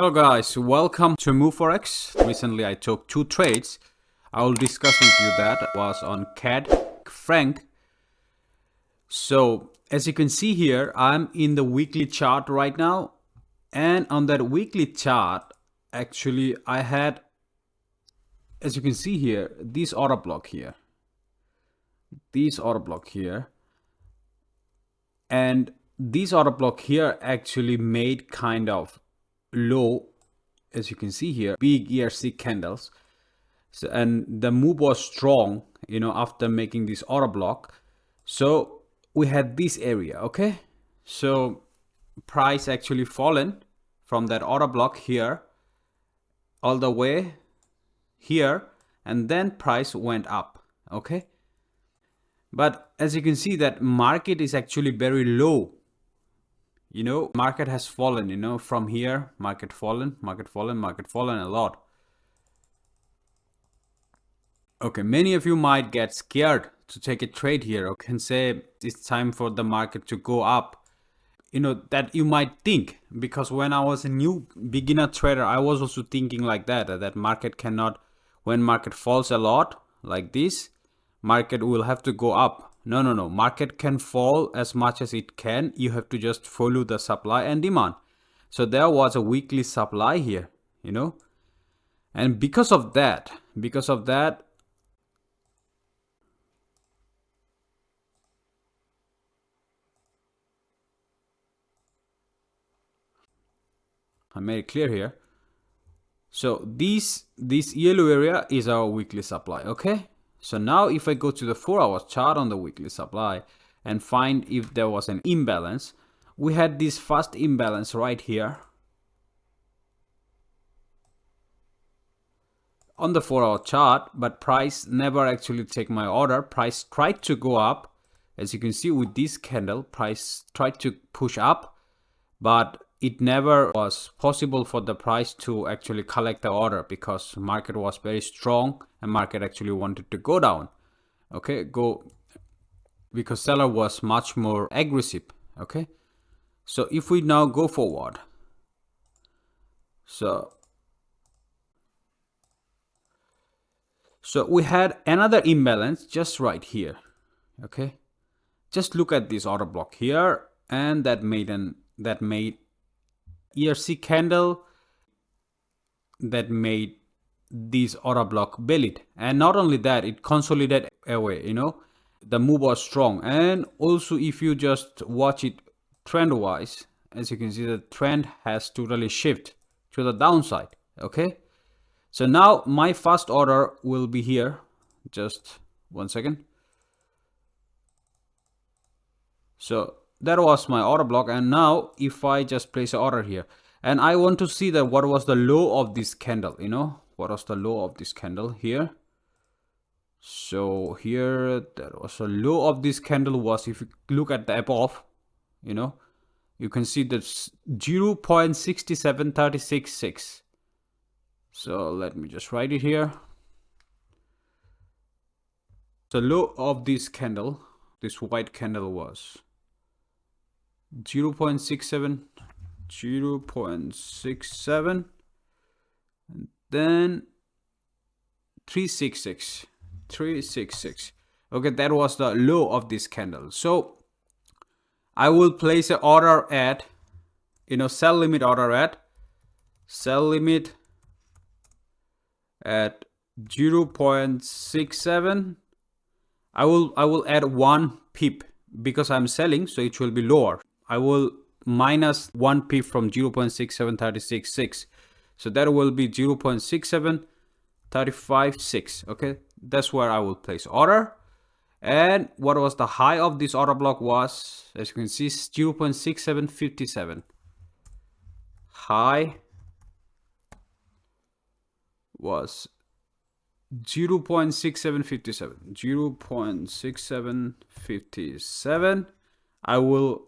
Hello guys, welcome to Forex. Recently I took 2 trades. I will discuss with you that was on CAD franc. So as you can see here, I'm in the weekly chart right now, and on that weekly chart actually I had, as you can see here, this order block here, and this order block here actually made kind of low, as you can see here, big ERC candles. So, and the move was strong, after making this order block. So we had this area, okay? So price actually fallen from that order block here all the way here, and then price went up, okay? But as you can see, that market is actually very low. Market has fallen, from here, market fallen a lot. Okay, many of you might get scared to take a trade here, or can say it's time for the market to go up. That you might think, because when I was a new beginner trader, I was also thinking like that market cannot, when market falls a lot like this, market will have to go up. No, market can fall as much as it can. You have to just follow the supply and demand. So there was a weekly supply here, and because of that, I made it clear here. So this yellow area is our weekly supply, okay? So now if I go to the 4-hour chart on the weekly supply and find if there was an imbalance, we had this first imbalance right here on the 4-hour chart, but price never actually take my order. Price tried to go up. As you can see with this candle, price tried to push up, but it never was possible for the price to actually collect the order, because market was very strong and market actually wanted to go down. Okay, because seller was much more aggressive. Okay, so if we now go forward, so we had another imbalance just right here. Okay, just look at this order block here, and that made ERC candle that made this order block valid. And not only that, it consolidated away, the move was strong. And also if you just watch it trend wise, as you can see, the trend has totally shifted to the downside. Okay, so now my first order will be here. Just 1 second. So that was my order block, and now if I just place an order here, and I want to see that what was the low of this candle, what was the low of this candle here. So here, that was a low of this candle was, if you look at the above, you can see that's 0.67366. so let me just write it here. The low of this candle, this white candle, was 0.67, and then 366. Okay, that was the low of this candle. So I will place an order at, sell limit order at 0.67. I will add 1 pip because I'm selling, so it will be lower. I will minus 1 pip from 0.67366. So that will be 0.67356. Okay, that's where I will place order. And what was the high of this order block was, as you can see, 0.6757. High was 0.6757. 0.6757. I will,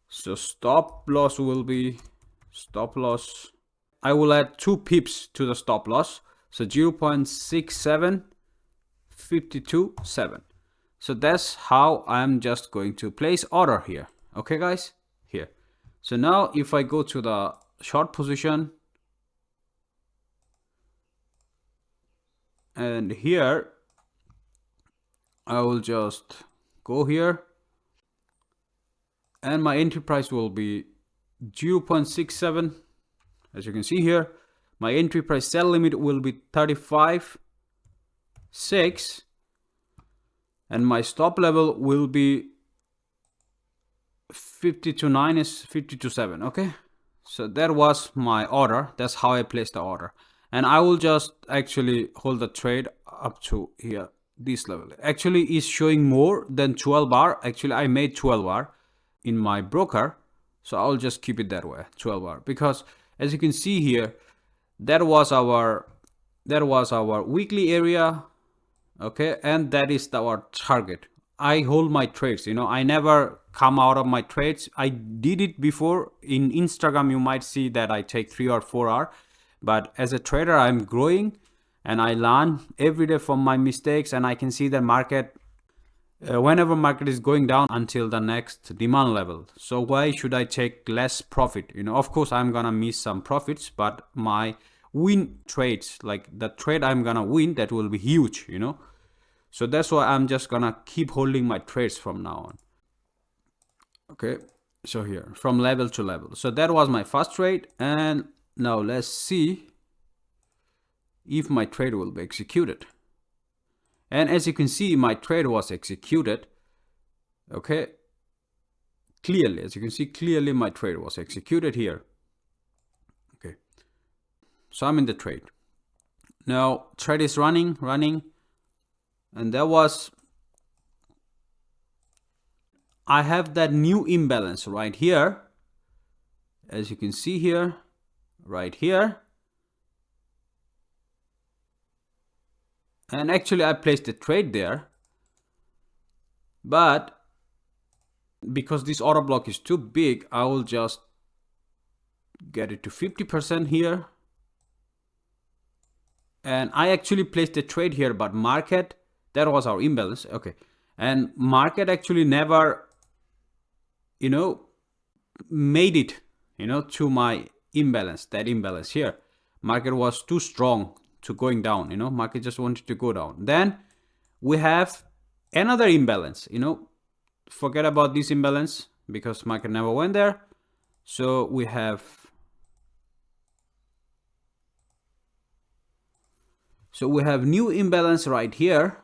so stop loss will be, I will add 2 pips to the stop loss, so 0.67527. So that's how I'm just going to place order here. Okay guys, here. So now if I go to the short position. And here I will just go here, and my entry price will be 0.67. As you can see here, my entry price sell limit will be 35.6, and my stop level will be 52.9 is 52.7. Okay, so that was my order. That's how I placed the order, and I will just actually hold the trade up to here, this level. Actually is showing more than 12 bar. Actually I made 12 bar in my broker, so I'll just keep it that way, 12 bar, because as you can see here, that was our weekly area. Okay, and that is our target. I hold my trades, you know, I never come out of my trades. I did it before in Instagram. You might see that I take 3 or 4 hour, but as a trader I'm growing and I learn every day from my mistakes, and I can see the market whenever market is going down until the next demand level. So why should I take less profit? You know, of course I'm gonna miss some profits, but my win trades, like the trade I'm gonna win, that will be huge, you know. So that's why I'm just gonna keep holding my trades from now on. Okay, so here from level to level. So that was my first trade, and now let's see if my trade will be executed. And as you can see, my trade was executed. Okay, clearly, as you can see, clearly my trade was executed here. Okay, so I'm in the trade. Now trade is running, and there was, I have that new imbalance right here, as you can see here, right here. And actually I placed a trade there, but because this order block is too big, I will just get it to 50% here. And I actually placed a trade here, but market, that was our imbalance. Okay, and market actually never, you know, made it, you know, to my imbalance, that imbalance here. Market was too strong to going down, you know, market just wanted to go down. Then we have another imbalance, you know, forget about this imbalance because market never went there. So we have new imbalance right here.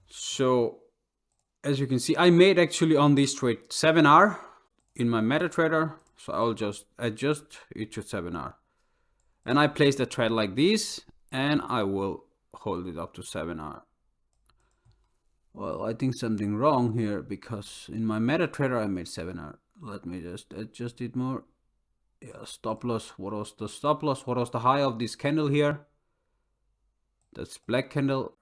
So as you can see, I made actually on this trade 7R in my MetaTrader. So I'll just adjust it to 7R. And I place the trade like this, and I will hold it up to 7R. Well, I think something wrong here, because in my MetaTrader I made 7R. Let me just adjust it more. Yeah, stop loss. What was the stop loss? What was the high of this candle here? That's black candle.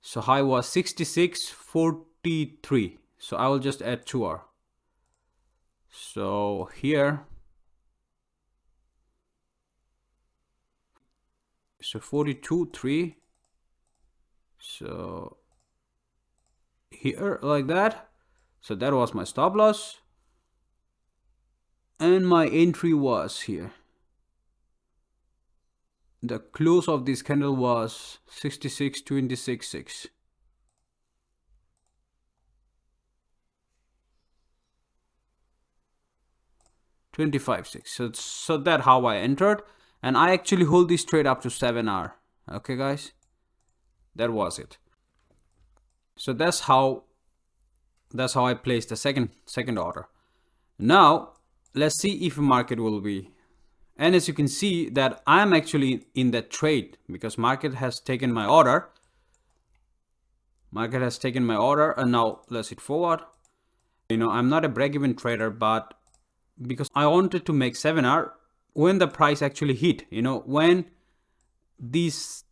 So high was 66.43. So I will just add 2R. So here, so 42.3. So here, like that. So that was my stop loss, and my entry was here. The close of this candle was 66.26.6. So that's how I entered, and I actually hold this trade up to 7R. Okay guys, that was it. So that's how I placed the second order. Now let's see if market will be, and as you can see that I'm actually in that trade because market has taken my order. And now let's hit forward. You know, I'm not a break-even trader, but because I wanted to make 7R when the price actually hit, you know, when this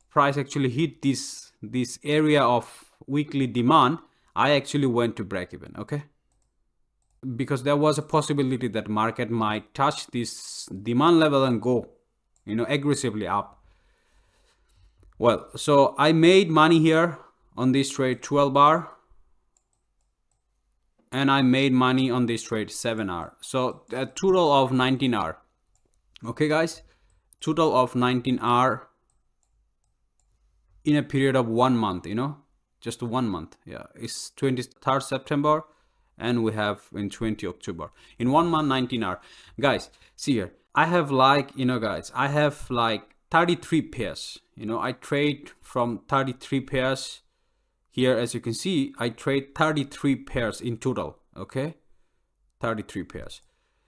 price actually hit this area of weekly demand, I actually went to break even. Okay, because there was a possibility that market might touch this demand level and go you know, aggressively up. Well, so I made money here on this trade 12 hour, and I made money on this trade 7 hour. So a total of 19 hour. Okay guys, total of 19 hour in a period of 1 month, you know, just 1 month. Yeah, it's 23rd September and we have in 20 October. In 1 month, 19 hour. Guys, see here, I have like, you know guys, I have like 33 pairs. You know, I trade from 33 pairs. Here, as you can see, I trade 33 pairs in total, okay? 33 pairs.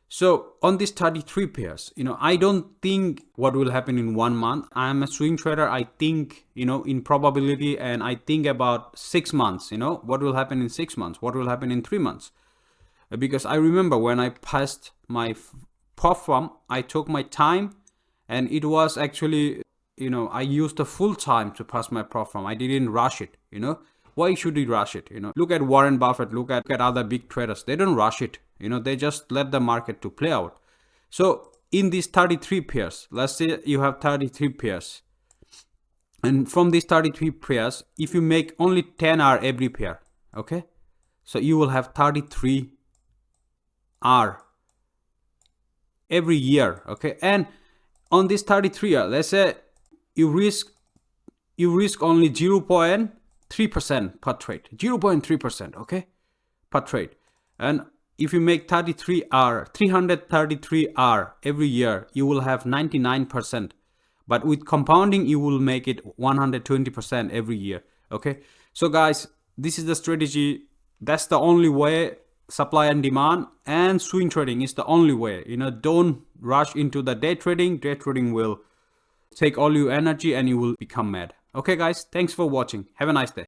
So on these 33 pairs, you know, I don't think what will happen in 1 month. I'm a swing trader. I think, you know, in probability, and I think about 6 months, you know, what will happen in 6 months, what will happen in 3 months. Because I remember when I passed my prop firm, I took my time, and it was actually, you know, I used the full time to pass my prop firm. I didn't rush it, you know. Why should you rush it? You know, look at Warren Buffett, look at other big traders. They don't rush it. You know, they just let the market to play out. So in these 33 pairs, let's say you have 33 pairs. And from these 33 pairs, if you make only 10 hour every pair, okay? So you will have 33 hour every year, okay? And on this 33 hour, let's say you risk only 0.3% per trade, 0.3%, okay, per trade. And if you make 333 hour every year, you will have 99%. But with compounding, you will make it 120% every year, okay? So guys, this is the strategy. That's the only way. Supply and demand and swing trading is the only way. You know, don't rush into the day trading. Day trading will take all your energy and you will become mad. Okay guys, thanks for watching. Have a nice day.